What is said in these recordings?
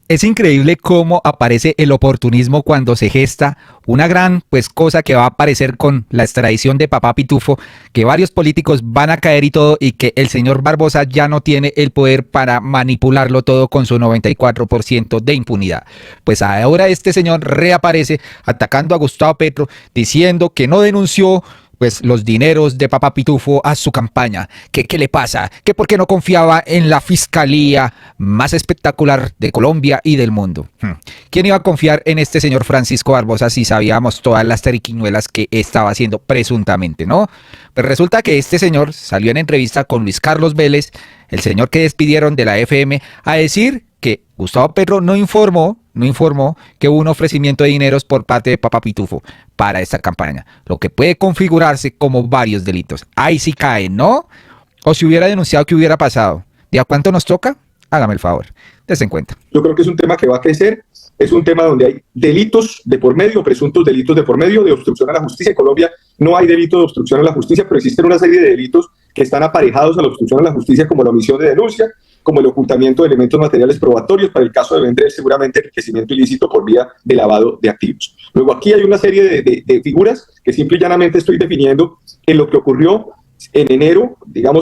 Es increíble cómo aparece el oportunismo cuando se gesta una gran cosa que va a aparecer con la extradición de Papá Pitufo, que varios políticos van a caer y todo, y que el señor Barbosa ya no tiene el poder para manipularlo todo con su 94% de impunidad. Pues ahora este señor reaparece atacando a Gustavo Petro, diciendo que no denunció los dineros de Papá Pitufo a su campaña. ¿Qué le pasa? ¿Que por qué no confiaba en la fiscalía más espectacular de Colombia y del mundo? ¿Quién iba a confiar en este señor Francisco Barbosa si sabíamos todas las triquiñuelas que estaba haciendo presuntamente, no? Pues resulta que este señor salió en entrevista con Luis Carlos Vélez, el señor que despidieron de la FM, a decir que Gustavo Petro no informó que hubo un ofrecimiento de dineros por parte de Papá Pitufo para esta campaña, lo que puede configurarse como varios delitos. Ahí sí cae, ¿no? O si hubiera denunciado, ¿qué hubiera pasado? ¿De a cuánto nos toca? Hágame el favor, des en cuenta. Yo creo que es un tema que va a crecer, es un tema donde hay delitos de por medio, presuntos delitos de por medio, de obstrucción a la justicia. En Colombia no hay delito de obstrucción a la justicia, pero existen una serie de delitos que están aparejados a la obstrucción a la justicia, como la omisión de denuncia, como el ocultamiento de elementos materiales probatorios para el caso de vender seguramente enriquecimiento ilícito por vía de lavado de activos. Luego aquí hay una serie de figuras que simple y llanamente estoy definiendo en lo que ocurrió en enero,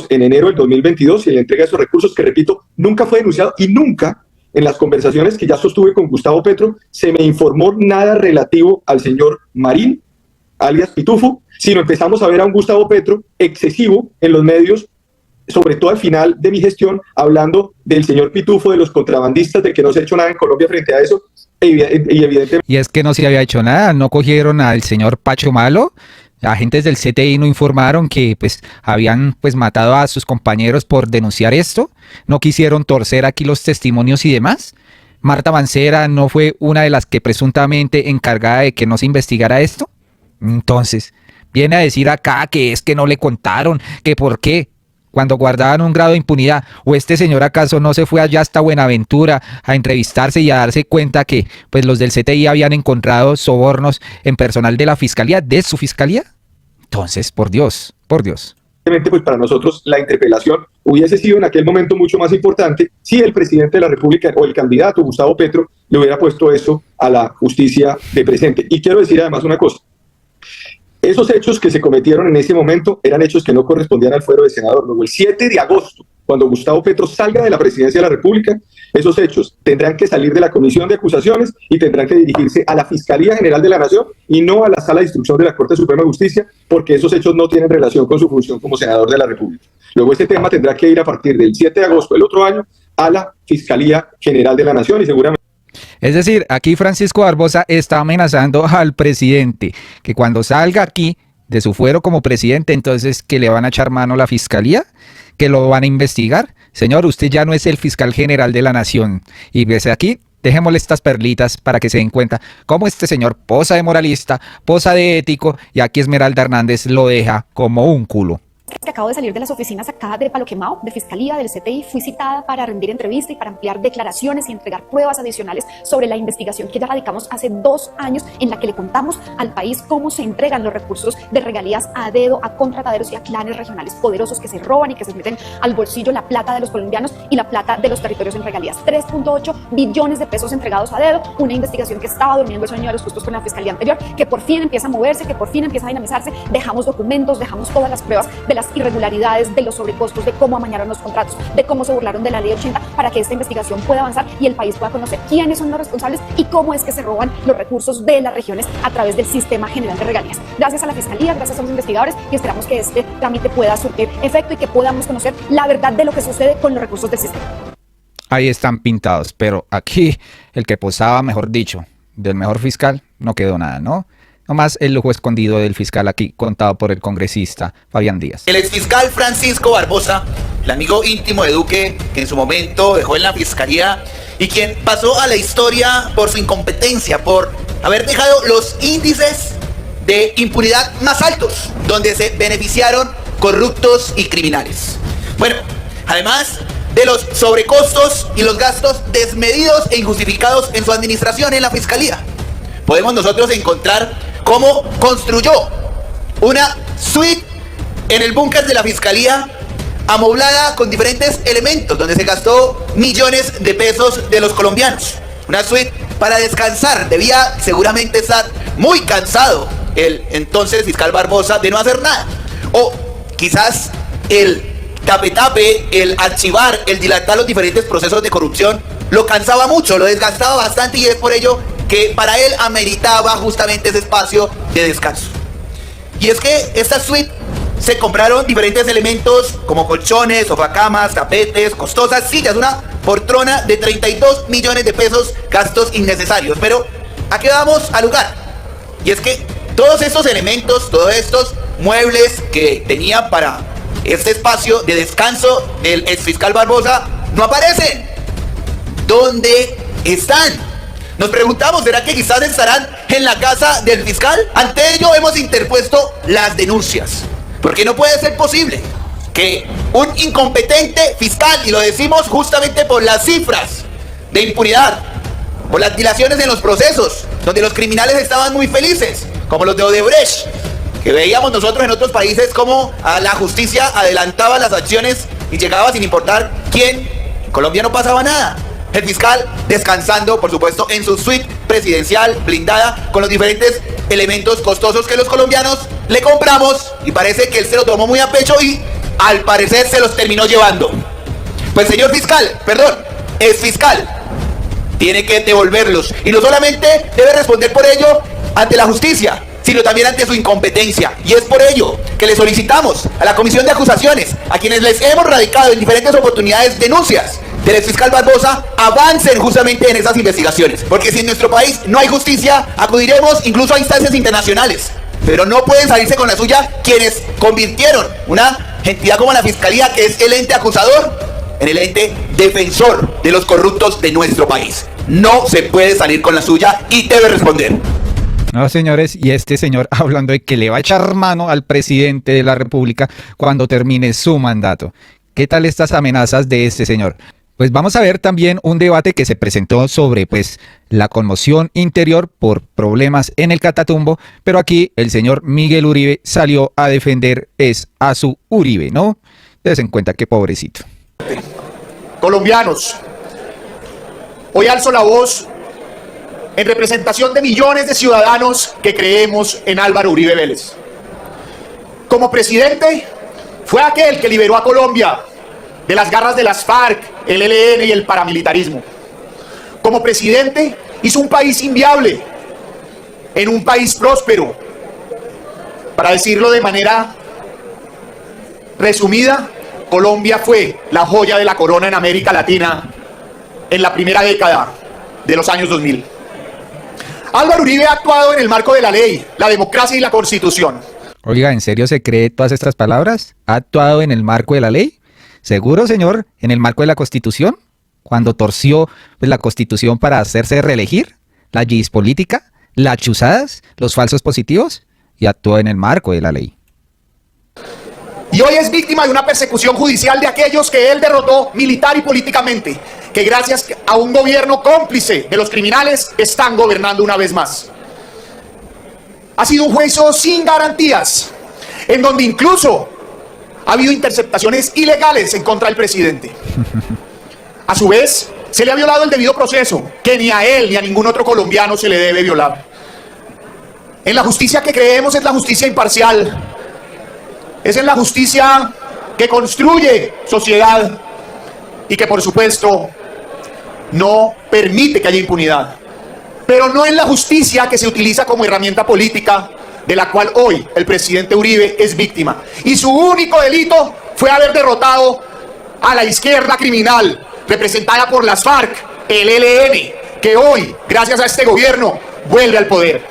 en enero del 2022, y en la entrega de esos recursos, que repito, nunca fue denunciado y nunca en las conversaciones que ya sostuve con Gustavo Petro se me informó nada relativo al señor Marín, alias Pitufo, sino empezamos a ver a un Gustavo Petro excesivo en los medios, sobre todo al final de mi gestión, hablando del señor Pitufo, de los contrabandistas, de que no se ha hecho nada en Colombia frente a eso, y evidentemente... Y es que no se había hecho nada, no cogieron al señor Pacho Malo, agentes del CTI no informaron que habían matado a sus compañeros por denunciar esto, no quisieron torcer aquí los testimonios y demás. Marta Mancera no fue una de las que presuntamente encargada de que no se investigara esto. Entonces, viene a decir acá que es que no le contaron, que por qué, cuando guardaban un grado de impunidad, o este señor acaso no se fue allá hasta Buenaventura a entrevistarse y a darse cuenta que los del CTI habían encontrado sobornos en personal de la fiscalía, de su fiscalía. Entonces, por Dios. Pues para nosotros la interpelación hubiese sido en aquel momento mucho más importante si el presidente de la República o el candidato Gustavo Petro le hubiera puesto eso a la justicia de presente. Y quiero decir además una cosa. Esos hechos que se cometieron en ese momento eran hechos que no correspondían al fuero de senador. Luego, el 7 de agosto, cuando Gustavo Petro salga de la presidencia de la República, esos hechos tendrán que salir de la comisión de acusaciones y tendrán que dirigirse a la Fiscalía General de la Nación y no a la Sala de Instrucción de la Corte Suprema de Justicia, porque esos hechos no tienen relación con su función como senador de la República. Luego, este tema tendrá que ir a partir del 7 de agosto del otro año a la Fiscalía General de la Nación y seguramente... Es decir, aquí Francisco Barbosa está amenazando al presidente, que cuando salga aquí de su fuero como presidente, entonces que le van a echar mano a la fiscalía, que lo van a investigar. Señor, usted ya no es el fiscal general de la nación. Y desde aquí, dejémosle estas perlitas para que se den cuenta cómo este señor posa de moralista, posa de ético, y aquí Esmeralda Hernández lo deja como un culo. Que acabo de salir de las oficinas acá de Palo Quemado, de Fiscalía, del CTI, fui citada para rendir entrevista y para ampliar declaraciones y entregar pruebas adicionales sobre la investigación que ya radicamos hace 2 años, en la que le contamos al país cómo se entregan los recursos de regalías a dedo a contrataderos y a clanes regionales poderosos que se roban y que se meten al bolsillo la plata de los colombianos y la plata de los territorios en regalías. 3.8 billones de pesos entregados a dedo, una investigación que estaba durmiendo el sueño de los justos con la Fiscalía anterior, que por fin empieza a moverse, que por fin empieza a dinamizarse. Dejamos documentos, dejamos todas las pruebas de las irregularidades, de los sobrecostos, de cómo amañaron los contratos, de cómo se burlaron de la ley 80, para que esta investigación pueda avanzar y el país pueda conocer quiénes son los responsables y cómo es que se roban los recursos de las regiones a través del sistema general de regalías. Gracias a la Fiscalía, gracias a los investigadores, y esperamos que este trámite pueda surtir efecto y que podamos conocer la verdad de lo que sucede con los recursos del sistema. Ahí están pintados, pero aquí el que posaba, mejor dicho, del mejor fiscal, no quedó nada, ¿no? Nomás el lujo escondido del fiscal aquí, contado por el congresista Fabián Díaz. El exfiscal Francisco Barbosa, el amigo íntimo de Duque, que en su momento dejó en la fiscalía y quien pasó a la historia por su incompetencia, por haber dejado los índices de impunidad más altos, donde se beneficiaron corruptos y criminales. Bueno, además de los sobrecostos y los gastos desmedidos e injustificados en su administración en la fiscalía, podemos nosotros encontrar cómo construyó una suite en el búnker de la fiscalía, amoblada con diferentes elementos, donde se gastó millones de pesos de los colombianos. una suite para descansar. Debía seguramente estar muy cansado el entonces fiscal Barbosa de no hacer nada. O quizás el tape-tape, el archivar, el dilatar los diferentes procesos de corrupción lo cansaba mucho, lo desgastaba bastante, y es por ello que para él ameritaba justamente ese espacio de descanso. Y es que esta suite se compraron diferentes elementos como colchones, sofacamas, tapetes, costosas sillas, una poltrona de 32 millones de pesos, gastos innecesarios. Pero ¿a qué vamos al lugar? Y es que todos estos elementos, todos estos muebles que tenían para este espacio de descanso del exfiscal Barbosa no aparecen. ¿Dónde están? Nos preguntamos, ¿será que quizás estarán en la casa del fiscal? Ante ello hemos interpuesto las denuncias, porque no puede ser posible que un incompetente fiscal, y lo decimos justamente por las cifras de impunidad, por las dilaciones en los procesos, donde los criminales estaban muy felices, como los de Odebrecht, que veíamos nosotros en otros países como a la justicia adelantaba las acciones y llegaba sin importar quién. En Colombia no pasaba nada. El fiscal descansando, por supuesto, en su suite presidencial blindada con los diferentes elementos costosos que los colombianos le compramos, y parece que él se lo tomó muy a pecho y al parecer se los terminó llevando. Pues señor fiscal, perdón, es fiscal, tiene que devolverlos, y no solamente debe responder por ello ante la justicia, sino también ante su incompetencia. Y es por ello que le solicitamos a la Comisión de Acusaciones, a quienes les hemos radicado en diferentes oportunidades denuncias del exfiscal Barbosa, avancen justamente en esas investigaciones. Porque si en nuestro país no hay justicia, acudiremos incluso a instancias internacionales. Pero no pueden salirse con la suya quienes convirtieron una entidad como la Fiscalía, que es el ente acusador, en el ente defensor de los corruptos de nuestro país. No se puede salir con la suya y debe responder. No, señores, y este señor hablando de que le va a echar mano al presidente de la República cuando termine su mandato. ¿Qué tal estas amenazas de este señor? Pues vamos a ver también un debate que se presentó sobre la conmoción interior por problemas en el Catatumbo, pero aquí el señor Miguel Uribe salió a defender a su Uribe, ¿no? Tengan en cuenta que pobrecito. Colombianos, hoy alzo la voz en representación de millones de ciudadanos que creemos en Álvaro Uribe Vélez. Como presidente, fue aquel que liberó a Colombia de las garras de las FARC, el ELN y el paramilitarismo. Como presidente, hizo un país inviable en un país próspero. Para decirlo de manera resumida, Colombia fue la joya de la corona en América Latina en la primera década de los años 2000. Álvaro Uribe ha actuado en el marco de la ley, la democracia y la Constitución. Oiga, ¿en serio se cree todas estas palabras? ¿Ha actuado en el marco de la ley? ¿Seguro, señor? ¿En el marco de la Constitución? ¿Cuando torció la Constitución para hacerse reelegir? ¿La yis política? ¿Las chuzadas? ¿Los falsos positivos? Y actuó en el marco de la ley. Y hoy es víctima de una persecución judicial de aquellos que él derrotó militar y políticamente, que gracias a un gobierno cómplice de los criminales están gobernando una vez más. Ha sido un juicio sin garantías, en donde incluso ha habido interceptaciones ilegales en contra del presidente. A su vez, se le ha violado el debido proceso, que ni a él ni a ningún otro colombiano se le debe violar. En la justicia que creemos es la justicia imparcial, es en la justicia que construye sociedad y que por supuesto no permite que haya impunidad, pero no en la justicia que se utiliza como herramienta política, de la cual hoy el presidente Uribe es víctima. Y su único delito fue haber derrotado a la izquierda criminal, representada por las FARC, el ELN, que hoy, gracias a este gobierno, vuelve al poder.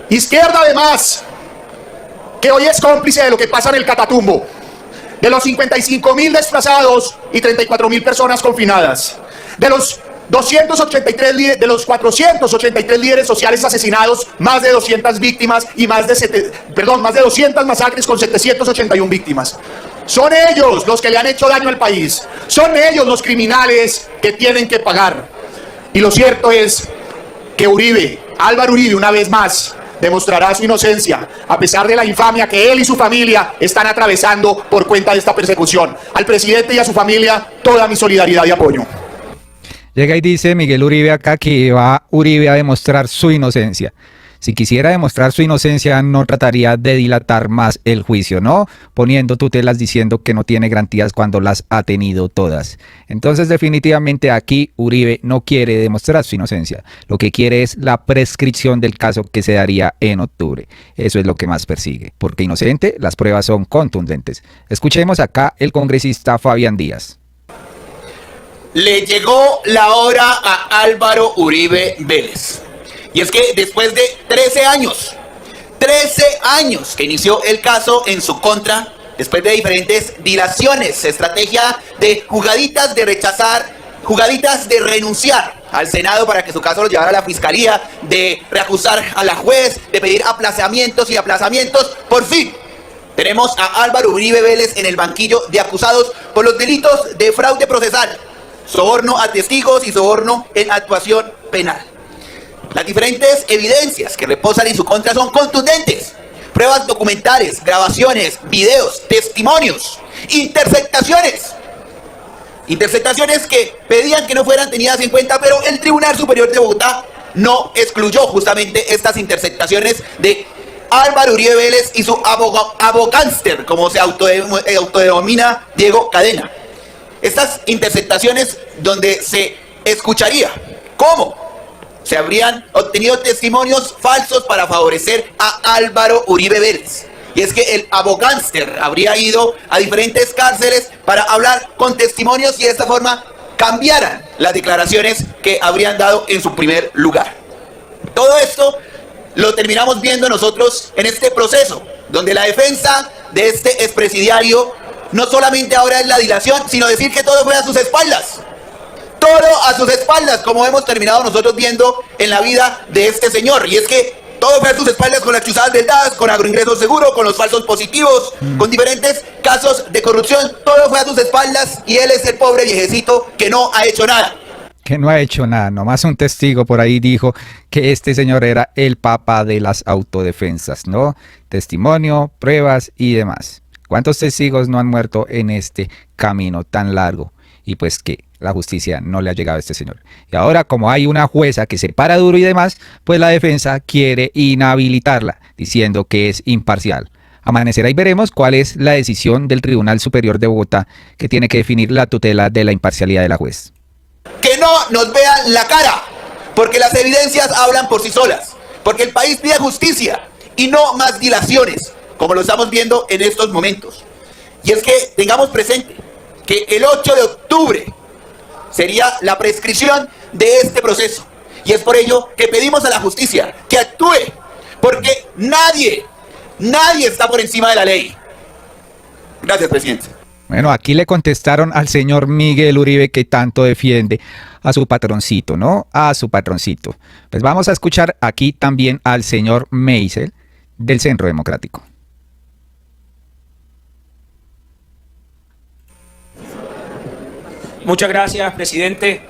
Izquierda además, que hoy es cómplice de lo que pasa en el Catatumbo, de los 55.000 desplazados y 34.000 personas confinadas, de los 483 líderes sociales asesinados, más de 200 víctimas y más de 200 masacres con 781 víctimas. Son ellos los que le han hecho daño al país. Son ellos los criminales que tienen que pagar. Y lo cierto es que Álvaro Uribe, una vez más, demostrará su inocencia, a pesar de la infamia que él y su familia están atravesando por cuenta de esta persecución. Al presidente y a su familia, toda mi solidaridad y apoyo. Llega y dice Miguel Uribe acá que va Uribe a demostrar su inocencia. Si quisiera demostrar su inocencia, no trataría de dilatar más el juicio, ¿no? Poniendo tutelas diciendo que no tiene garantías cuando las ha tenido todas. Entonces, definitivamente aquí Uribe no quiere demostrar su inocencia. Lo que quiere es la prescripción del caso que se daría en octubre. Eso es lo que más persigue. Porque inocente, las pruebas son contundentes. Escuchemos acá el congresista Fabián Díaz. Le llegó la hora a Álvaro Uribe Vélez. Y es que después de 13 años que inició el caso en su contra, después de diferentes dilaciones, estrategia de jugaditas de rechazar, jugaditas de renunciar al Senado para que su caso lo llevara a la Fiscalía, de reacusar a la juez, de pedir aplazamientos y aplazamientos, por fin tenemos a Álvaro Uribe Vélez en el banquillo de acusados por los delitos de fraude procesal, soborno a testigos y soborno en actuación penal. Las diferentes evidencias que reposan en su contra son contundentes. Pruebas documentales, grabaciones, videos, testimonios, interceptaciones. Interceptaciones que pedían que no fueran tenidas en cuenta, pero el Tribunal Superior de Bogotá no excluyó justamente estas interceptaciones de Álvaro Uribe Vélez y su abogánster, como se autodenomina Diego Cadena. Estas interceptaciones donde se escucharía cómo se habrían obtenido testimonios falsos para favorecer a Álvaro Uribe Vélez. Y es que el abogánster habría ido a diferentes cárceles para hablar con testimonios y de esta forma cambiaran las declaraciones que habrían dado en su primer lugar. Todo esto lo terminamos viendo nosotros en este proceso, donde la defensa de este expresidiario no solamente ahora es la dilación, sino decir que todo fue a sus espaldas. Todo a sus espaldas, como hemos terminado nosotros viendo en la vida de este señor. Y es que todo fue a sus espaldas con las chuzadas del DAS, con agroingreso seguro, con los falsos positivos, con diferentes casos de corrupción. Todo fue a sus espaldas y él es el pobre viejecito que no ha hecho nada. Que no ha hecho nada, nomás un testigo por ahí dijo que este señor era el papa de las autodefensas, ¿no? Testimonio, pruebas y demás. ¿Cuántos testigos no han muerto en este camino tan largo? Y pues que la justicia no le ha llegado a este señor. Y ahora, como hay una jueza que se para duro y demás, pues la defensa quiere inhabilitarla, diciendo que es imparcial. Amanecerá y veremos cuál es la decisión del Tribunal Superior de Bogotá, que tiene que definir la tutela de la imparcialidad de la juez. Que no nos vean la cara, porque las evidencias hablan por sí solas, porque el país pide justicia y no más dilaciones, como lo estamos viendo en estos momentos. Y es que tengamos presente que el 8 de octubre sería la prescripción de este proceso. Y es por ello que pedimos a la justicia que actúe, porque nadie está por encima de la ley. Gracias, presidente. Bueno, aquí le contestaron al señor Miguel Uribe, que tanto defiende a su patroncito, ¿no? A su patroncito. Pues vamos a escuchar aquí también al señor Meisel del Centro Democrático. Muchas gracias, presidente.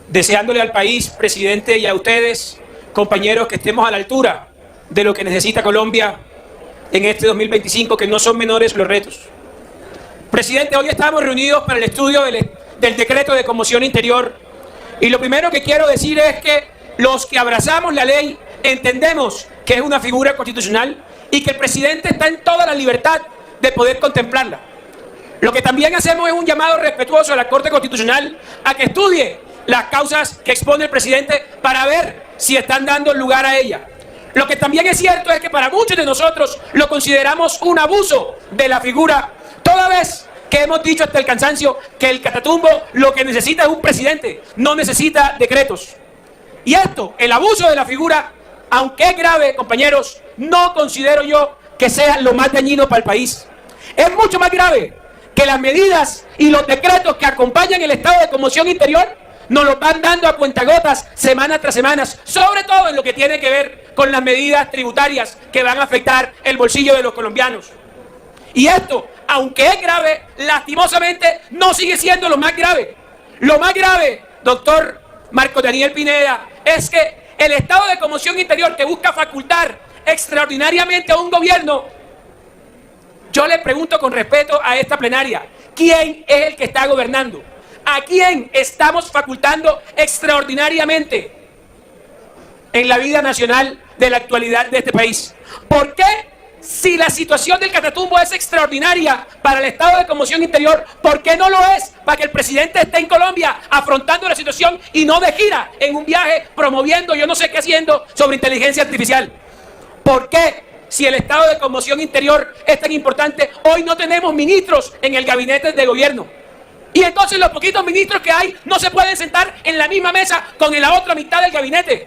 Deseándole al país, presidente, y a ustedes, compañeros, que estemos a la altura de lo que necesita Colombia en este 2025, que no son menores los retos. Presidente, hoy estamos reunidos para el estudio del decreto de conmoción interior, y lo primero que quiero decir es que los que abrazamos la ley entendemos que es una figura constitucional y que el presidente está en toda la libertad de poder contemplarla. Lo que también hacemos es un llamado respetuoso a la Corte Constitucional a que estudie las causas que expone el presidente para ver si están dando lugar a ella. Lo que también es cierto es que para muchos de nosotros lo consideramos un abuso de la figura, toda vez que hemos dicho hasta el cansancio que el Catatumbo lo que necesita es un presidente, no necesita decretos. Y esto, el abuso de la figura, aunque es grave, compañeros, no considero yo que sea lo más dañino para el país. Es mucho más grave que las medidas y los decretos que acompañan el estado de conmoción interior nos los van dando a cuentagotas semana tras semana, sobre todo en lo que tiene que ver con las medidas tributarias que van a afectar el bolsillo de los colombianos. Y esto, aunque es grave, lastimosamente no sigue siendo lo más grave. Lo más grave, doctor Marco Daniel Pineda, es que el estado de conmoción interior que busca facultar extraordinariamente a un gobierno, yo le pregunto con respeto a esta plenaria, ¿quién es el que está gobernando? ¿A quién estamos facultando extraordinariamente en la vida nacional de la actualidad de este país? ¿Por qué, si la situación del Catatumbo es extraordinaria para el estado de conmoción interior, por qué no lo es para que el presidente esté en Colombia afrontando la situación y no de gira en un viaje promoviendo yo no sé qué haciendo sobre inteligencia artificial? ¿Por qué, si el estado de conmoción interior es tan importante, hoy no tenemos ministros en el gabinete de gobierno? Y entonces los poquitos ministros que hay no se pueden sentar en la misma mesa con la otra mitad del gabinete.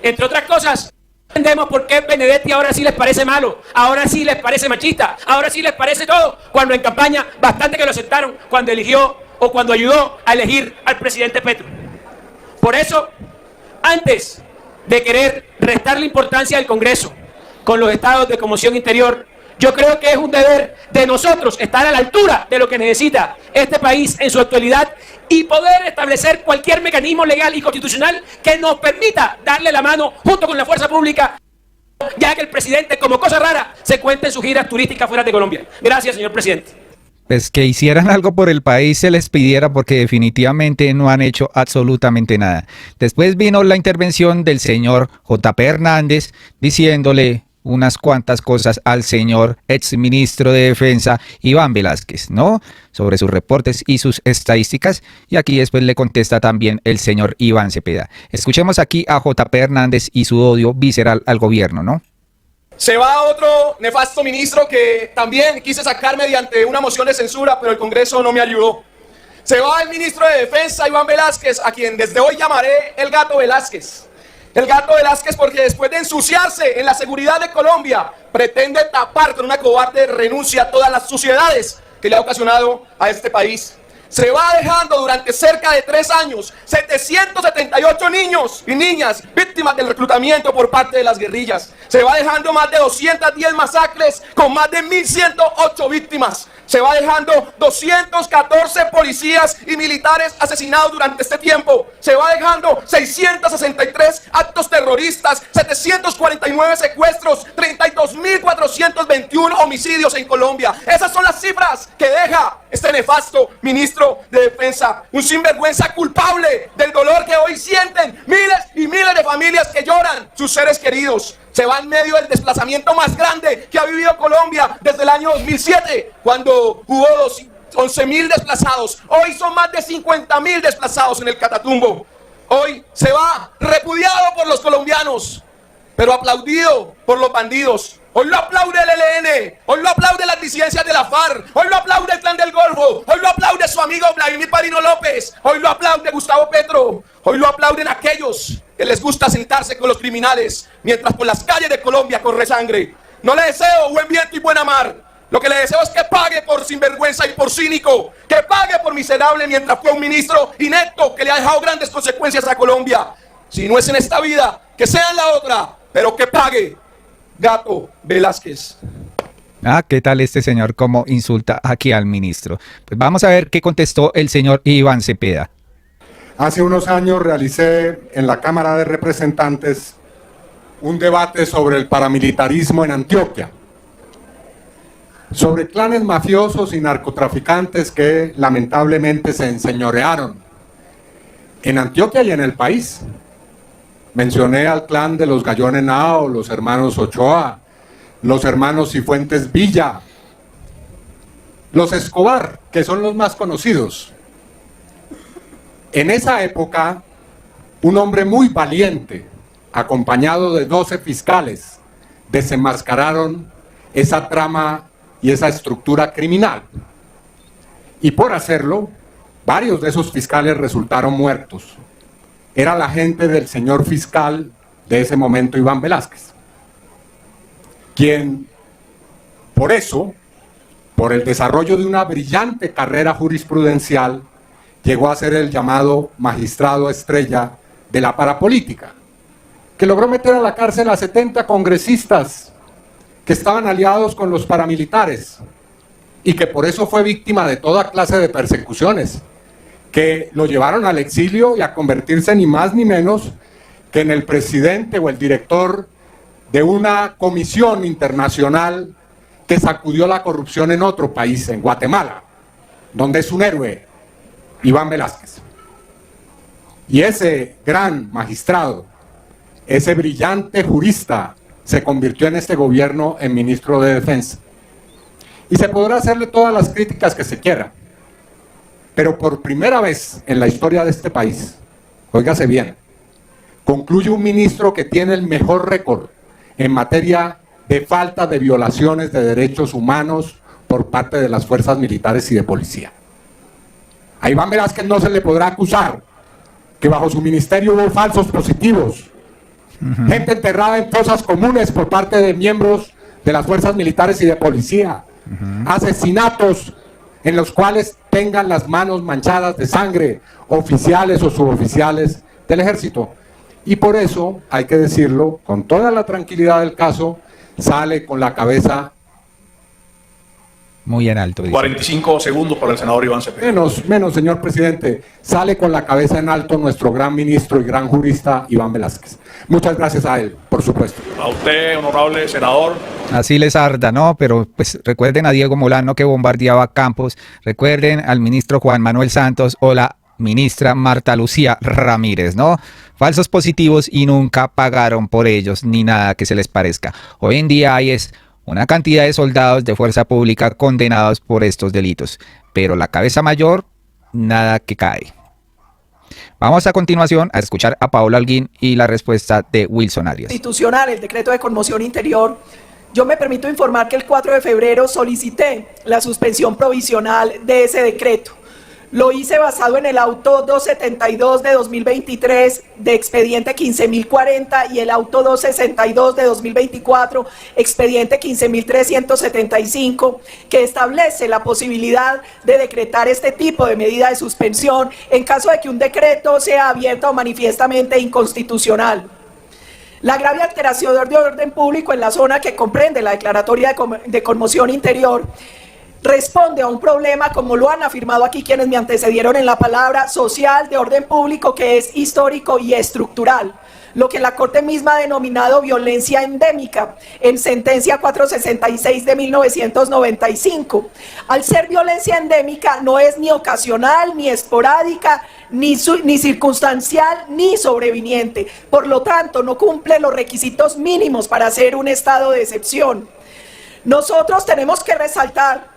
Entre otras cosas, entendemos por qué Benedetti ahora sí les parece malo, ahora sí les parece machista, ahora sí les parece todo, cuando en campaña bastante que lo aceptaron cuando eligió o cuando ayudó a elegir al presidente Petro. Por eso, antes de querer restarle importancia al Congreso con los estados de conmoción interior, yo creo que es un deber de nosotros estar a la altura de lo que necesita este país en su actualidad y poder establecer cualquier mecanismo legal y constitucional que nos permita darle la mano junto con la fuerza pública, ya que el presidente, como cosa rara, se cuenta en sus giras turísticas fuera de Colombia. Gracias, señor presidente. Pues que hicieran algo por el país se les pidiera, porque definitivamente no han hecho absolutamente nada. Después vino la intervención del señor J.P. Hernández diciéndole unas cuantas cosas al señor exministro de Defensa Iván Velásquez, ¿no? Sobre sus reportes y sus estadísticas, y aquí después le contesta también el señor Iván Cepeda. Escuchemos aquí a J.P. Hernández y su odio visceral al gobierno, ¿no? Se va otro nefasto ministro que también quise sacar mediante una moción de censura, pero el Congreso no me ayudó. Se va el ministro de Defensa Iván Velásquez, a quien desde hoy llamaré el Gato Velásquez. El Gato Velásquez, porque después de ensuciarse en la seguridad de Colombia, pretende tapar con una cobarde renuncia a todas las suciedades que le ha ocasionado a este país. Se va dejando durante cerca de 3 años 778 niños y niñas víctimas del reclutamiento por parte de las guerrillas. Se va dejando más de 210 masacres con más de 1.108 víctimas. Se va dejando 214 policías y militares asesinados durante este tiempo. Se va dejando 663 actos terroristas, 749 secuestros, 32.421 homicidios en Colombia. Esas son las cifras que deja este nefasto ministro de Defensa. Un sinvergüenza culpable del dolor que hoy sienten miles y miles de familias que lloran sus seres queridos. Se va en medio del desplazamiento más grande que ha vivido Colombia desde el año 2007, cuando hubo 11.000 desplazados. Hoy son más de 50.000 desplazados en el Catatumbo. Hoy se va repudiado por los colombianos, pero aplaudido por los bandidos. Hoy lo aplaude el ELN, hoy lo aplaude las disidencias de la FARC, hoy lo aplaude el Clan del Golfo, hoy lo aplaude su amigo Vladimir Padrino López, hoy lo aplaude Gustavo Petro, hoy lo aplauden aquellos que les gusta sentarse con los criminales, mientras por las calles de Colombia corre sangre. No le deseo buen viento y buena mar. Lo que le deseo es que pague por sinvergüenza y por cínico, que pague por miserable mientras fue un ministro inepto que le ha dejado grandes consecuencias a Colombia. Si no es en esta vida, que sea en la otra, pero que pague. Gato Velásquez. Ah, ¿qué tal este señor cómo insulta aquí al ministro? Pues vamos a ver qué contestó el señor Iván Cepeda. Hace unos años realicé en la Cámara de Representantes un debate sobre el paramilitarismo en Antioquia, sobre clanes mafiosos y narcotraficantes que lamentablemente se enseñorearon en Antioquia y en el país. Mencioné al clan de los Gallón Henao, los hermanos Ochoa, los hermanos Cifuentes Villa, los Escobar, que son los más conocidos. En esa época, un hombre muy valiente, acompañado de 12 fiscales, desenmascararon esa trama y esa estructura criminal. Y por hacerlo, varios de esos fiscales resultaron muertos. Era la gente del señor fiscal de ese momento, Iván Velásquez, quien, por eso, por el desarrollo de una brillante carrera jurisprudencial, llegó a ser el llamado magistrado estrella de la parapolítica, que logró meter a la cárcel a 70 congresistas que estaban aliados con los paramilitares y que por eso fue víctima de toda clase de persecuciones, que lo llevaron al exilio y a convertirse ni más ni menos que en el presidente o el director de una comisión internacional que sacudió la corrupción en otro país, en Guatemala, donde es un héroe Iván Velásquez. Y ese gran magistrado, ese brillante jurista, se convirtió en este gobierno en ministro de Defensa. Y se podrá hacerle todas las críticas que se quiera, pero por primera vez en la historia de este país, óigase bien, concluye un ministro que tiene el mejor récord en materia de falta de violaciones de derechos humanos por parte de las fuerzas militares y de policía. A Iván Velásquez no se le podrá acusar que bajo su ministerio hubo falsos positivos, gente enterrada en fosas comunes por parte de miembros de las fuerzas militares y de policía, asesinatos en los cuales tengan las manos manchadas de sangre oficiales o suboficiales del ejército. Y por eso, hay que decirlo, con toda la tranquilidad del caso, sale con la cabeza muy en alto. Dice. 45 segundos para el senador Iván Cepeda. Menos, señor presidente. Sale con la cabeza en alto nuestro gran ministro y gran jurista Iván Velásquez. Muchas gracias a él, por supuesto. A usted, honorable senador. Así les arda, ¿no? Pero pues recuerden a Diego Molano que bombardeaba campos, recuerden al ministro Juan Manuel Santos o la ministra Marta Lucía Ramírez, ¿no? Falsos positivos y nunca pagaron por ellos ni nada que se les parezca. Hoy en día hay una cantidad de soldados de fuerza pública condenados por estos delitos, pero la cabeza mayor, nada que cae. Vamos a continuación a escuchar a Paola Holguín y la respuesta de Wilson Arias. Constitucional, el decreto de conmoción interior. Yo me permito informar que el 4 de febrero solicité la suspensión provisional de ese decreto. Lo hice basado en el auto 272 de 2023 de expediente 15.040 y el auto 262 de 2024, expediente 15.375, que establece la posibilidad de decretar este tipo de medida de suspensión en caso de que un decreto sea abierto o manifiestamente inconstitucional. La grave alteración de orden público en la zona que comprende la declaratoria de conmoción interior responde a un problema, como lo han afirmado aquí quienes me antecedieron en la palabra, social de orden público que es histórico y estructural, lo que la Corte misma ha denominado violencia endémica en sentencia 466 de 1995. Al ser violencia endémica no es ni ocasional, ni esporádica, ni circunstancial, ni sobreviniente. Por lo tanto, no cumple los requisitos mínimos para ser un estado de excepción. Nosotros tenemos que resaltar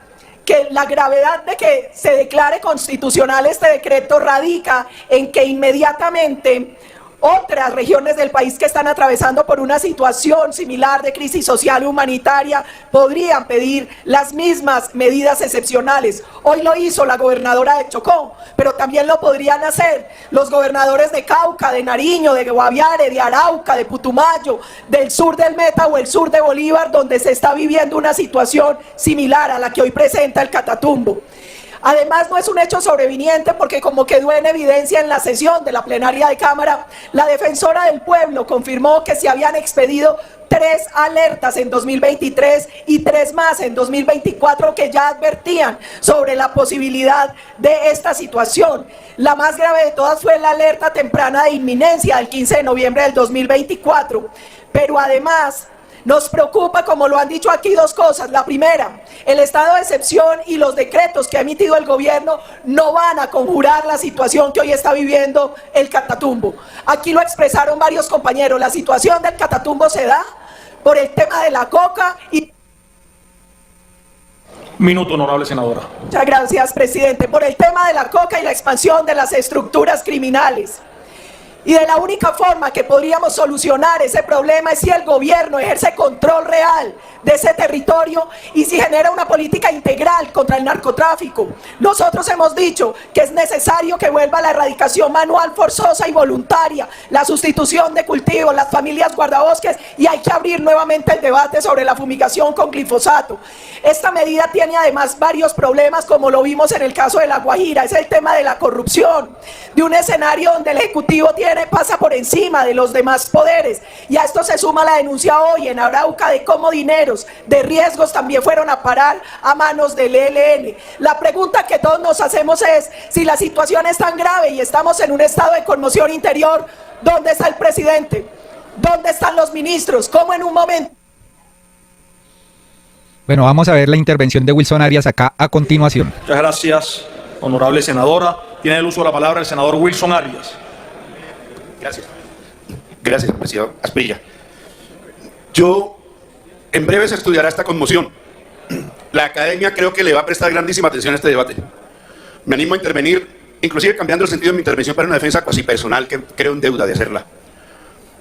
que la gravedad de que se declare constitucional este decreto radica en que inmediatamente otras regiones del país que están atravesando por una situación similar de crisis social y humanitaria podrían pedir las mismas medidas excepcionales. Hoy lo hizo la gobernadora de Chocó, pero también lo podrían hacer los gobernadores de Cauca, de Nariño, de Guaviare, de Arauca, de Putumayo, del sur del Meta o el sur de Bolívar, donde se está viviendo una situación similar a la que hoy presenta el Catatumbo. Además, no es un hecho sobreviniente porque, como quedó en evidencia en la sesión de la plenaria de Cámara, la defensora del pueblo confirmó que se habían expedido 3 alertas en 2023 y 3 más en 2024 que ya advertían sobre la posibilidad de esta situación. La más grave de todas fue la alerta temprana de inminencia del 15 de noviembre del 2024. Pero además nos preocupa, como lo han dicho aquí, 2 cosas. La primera, el estado de excepción y los decretos que ha emitido el gobierno no van a conjurar la situación que hoy está viviendo el Catatumbo. Aquí lo expresaron varios compañeros, la situación del Catatumbo se da por el tema de la coca y... Minuto, honorable senadora. Muchas gracias, presidente. Por el tema de la coca y la expansión de las estructuras criminales. Y de la única forma que podríamos solucionar ese problema es si el gobierno ejerce control real de ese territorio y si genera una política integral contra el narcotráfico. Nosotros hemos dicho que es necesario que vuelva la erradicación manual forzosa y voluntaria, la sustitución de cultivos, las familias guardabosques, y hay que abrir nuevamente el debate sobre la fumigación con glifosato. Esta medida tiene además varios problemas, como lo vimos en el caso de La Guajira. Es el tema de la corrupción, de un escenario donde el Ejecutivo pasa por encima de los demás poderes, y a esto se suma la denuncia hoy en Arauca de cómo dineros de riesgos también fueron a parar a manos del ELN. La pregunta que todos nos hacemos es, si la situación es tan grave y estamos en un estado de conmoción interior, ¿dónde está el presidente? ¿Dónde están los ministros? ¿Cómo en un momento? Bueno, vamos a ver la intervención de Wilson Arias acá a continuación. Muchas gracias, honorable senadora. Tiene el uso de la palabra el senador Wilson Arias. Gracias. Gracias, presidente Asprilla. Yo, en breve se estudiará esta conmoción. La academia creo que le va a prestar grandísima atención a este debate. Me animo a intervenir, inclusive cambiando el sentido de mi intervención para una defensa cuasi personal, que creo en deuda de hacerla.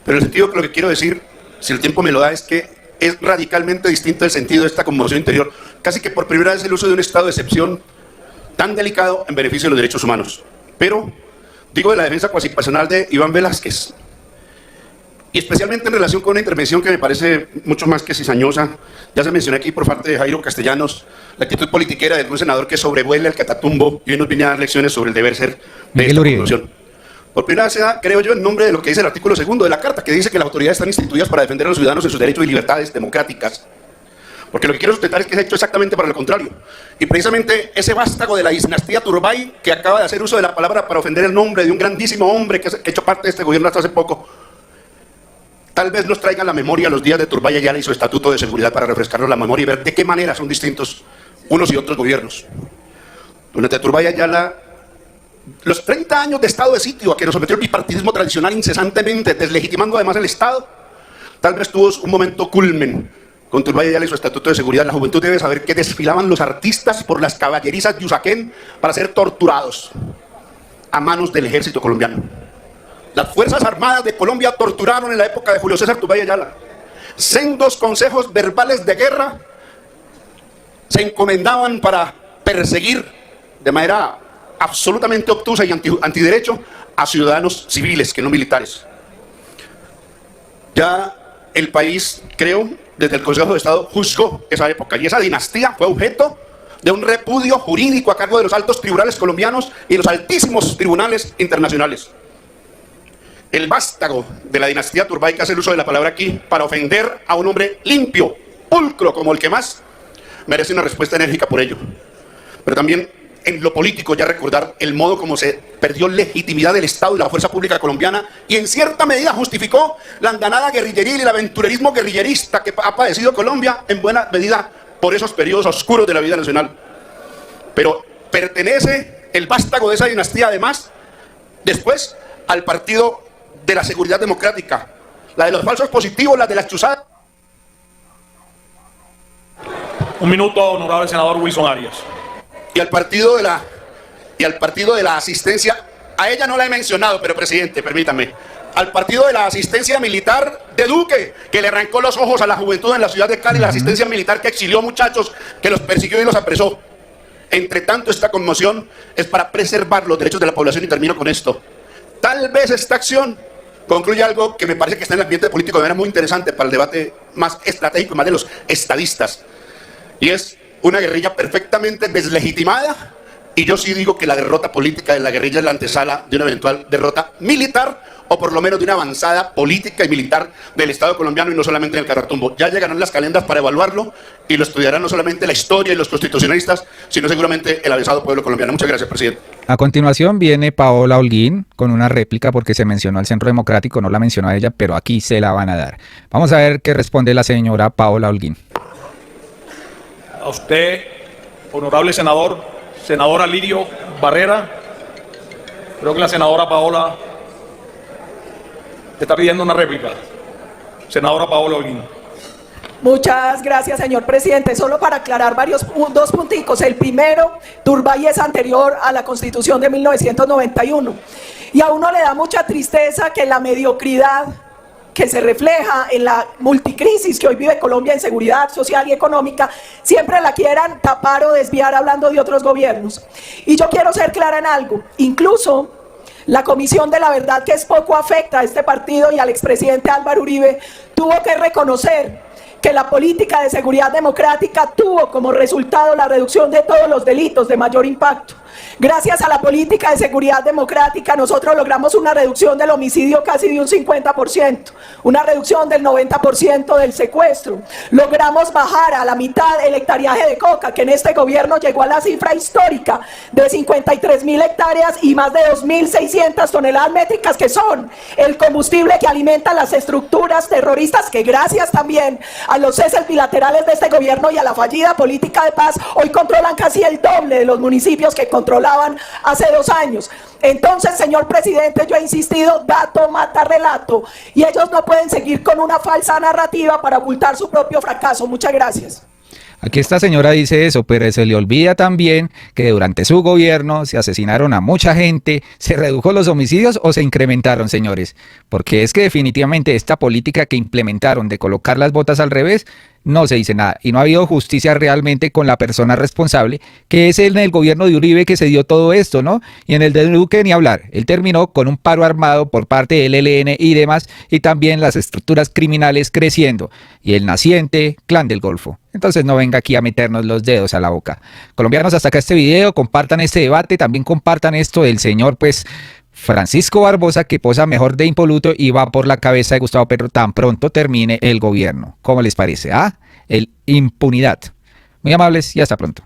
Pero el sentido que lo que quiero decir, si el tiempo me lo da, es que es radicalmente distinto el sentido de esta conmoción interior. Casi que por primera vez el uso de un estado de excepción tan delicado en beneficio de los derechos humanos. Pero digo de la defensa cuasi personal de Iván Velázquez. Y especialmente en relación con una intervención que me parece mucho más que cizañosa. Ya se mencionó aquí por parte de Jairo Castellanos la actitud politiquera de algún senador que sobrevuela el Catatumbo y hoy nos viene a dar lecciones sobre el deber ser de esta conmoción. Por primera vez se da, creo yo, en nombre de lo que dice el artículo 2 de la Carta, que dice que las autoridades están instituidas para defender a los ciudadanos en sus derechos y libertades democráticas. Porque lo que quiero sustentar es que se ha hecho exactamente para lo contrario. Y precisamente ese vástago de la dinastía Turbay, que acaba de hacer uso de la palabra para ofender el nombre de un grandísimo hombre que ha hecho parte de este gobierno hasta hace poco, tal vez nos traiga a la memoria los días de Turbay Ayala y su estatuto de seguridad para refrescarnos la memoria y ver de qué manera son distintos unos y otros gobiernos. Durante Turbay Ayala, los 30 años de estado de sitio a que nos sometió el bipartidismo tradicional incesantemente, deslegitimando además el Estado, tal vez tuvo un momento culmen con Turbay Ayala y su estatuto de seguridad. La juventud debe saber que desfilaban los artistas por las caballerizas de Usaquén para ser torturados a manos del ejército colombiano. Las Fuerzas Armadas de Colombia torturaron en la época de Julio César Turbay Ayala. Sendos consejos verbales de guerra se encomendaban para perseguir de manera absolutamente obtusa y antiderecho a ciudadanos civiles que no militares. Ya el país, creo, desde el Consejo de Estado juzgó esa época y esa dinastía fue objeto de un repudio jurídico a cargo de los altos tribunales colombianos y los altísimos tribunales internacionales. El vástago de la dinastía Turbay, que hace el uso de la palabra aquí para ofender a un hombre limpio, pulcro como el que más, merece una respuesta enérgica por ello. Pero también en lo político ya recordar el modo como se perdió legitimidad del Estado y la fuerza pública colombiana y en cierta medida justificó la andanada guerrilleril y el aventurerismo guerrillerista que ha padecido Colombia en buena medida por esos periodos oscuros de la vida nacional. Pero pertenece el vástago de esa dinastía además después al partido de la seguridad democrática, la de los falsos positivos, la de las chuzadas. Un minuto, honorable senador Wilson Arias. Y al partido de la asistencia, a ella no la he mencionado, pero presidente, permítame, al partido de la asistencia militar de Duque, que le arrancó los ojos a la juventud en la ciudad de Cali, la asistencia militar que exilió muchachos, que los persiguió y los apresó. Entre tanto, esta conmoción es para preservar los derechos de la población y termino con esto. Tal vez esta acción concluye algo que me parece que está en el ambiente político de manera muy interesante para el debate más estratégico, más de los estadistas. Y es una guerrilla perfectamente deslegitimada. Y yo sí digo que la derrota política de la guerrilla es la antesala de una eventual derrota militar o por lo menos de una avanzada política y militar del Estado colombiano y no solamente en el Catatumbo. Ya llegarán las calendas para evaluarlo y lo estudiarán no solamente la historia y los constitucionalistas, sino seguramente el avanzado pueblo colombiano. Muchas gracias, presidente. A continuación viene Paola Holguín con una réplica porque se mencionó al Centro Democrático, no la mencionó a ella, pero aquí se la van a dar. Vamos a ver qué responde la señora Paola Holguín. A usted, honorable senadora Lirio Barrera, creo que la senadora Paola te está pidiendo una réplica. Senadora Paola Holguín. Muchas gracias, señor presidente. Solo para aclarar dos punticos. El primero, Turbay es anterior a la Constitución de 1991. Y a uno le da mucha tristeza que la mediocridad que se refleja en la multicrisis que hoy vive Colombia en seguridad social y económica, siempre la quieran tapar o desviar hablando de otros gobiernos. Y yo quiero ser clara en algo. Incluso la Comisión de la Verdad, que es poco afecta a este partido y al expresidente Álvaro Uribe, tuvo que reconocer que la política de seguridad democrática tuvo como resultado la reducción de todos los delitos de mayor impacto. Gracias a la política de seguridad democrática nosotros logramos una reducción del homicidio casi de un 50%, una reducción del 90% del secuestro. Logramos bajar a la mitad el hectareaje de coca, que en este gobierno llegó a la cifra histórica de 53.000 hectáreas y más de 2.600 toneladas métricas, que son el combustible que alimenta las estructuras terroristas, que gracias también a los ceses bilaterales de este gobierno y a la fallida política de paz, hoy controlan casi el doble de los municipios que controlan controlaban hace 2 años. Entonces, señor presidente, yo he insistido, dato mata relato, y ellos no pueden seguir con una falsa narrativa para ocultar su propio fracaso. Muchas gracias. Aquí esta señora dice eso, pero se le olvida también que durante su gobierno se asesinaron a mucha gente, se redujo los homicidios o se incrementaron, señores. Porque es que definitivamente esta política que implementaron de colocar las botas al revés, no se dice nada. Y no ha habido justicia realmente con la persona responsable, que es en el gobierno de Uribe que se dio todo esto, ¿no? Y en el de Duque ni hablar. Él terminó con un paro armado por parte del ELN y demás, y también las estructuras criminales creciendo. Y el naciente Clan del Golfo. Entonces no venga aquí a meternos los dedos a la boca. Colombianos, hasta acá este video, compartan este debate, también compartan esto del señor, pues, Francisco Barbosa, que posa mejor de impoluto y va por la cabeza de Gustavo Petro tan pronto termine el gobierno. ¿Cómo les parece? El impunidad. Muy amables y hasta pronto.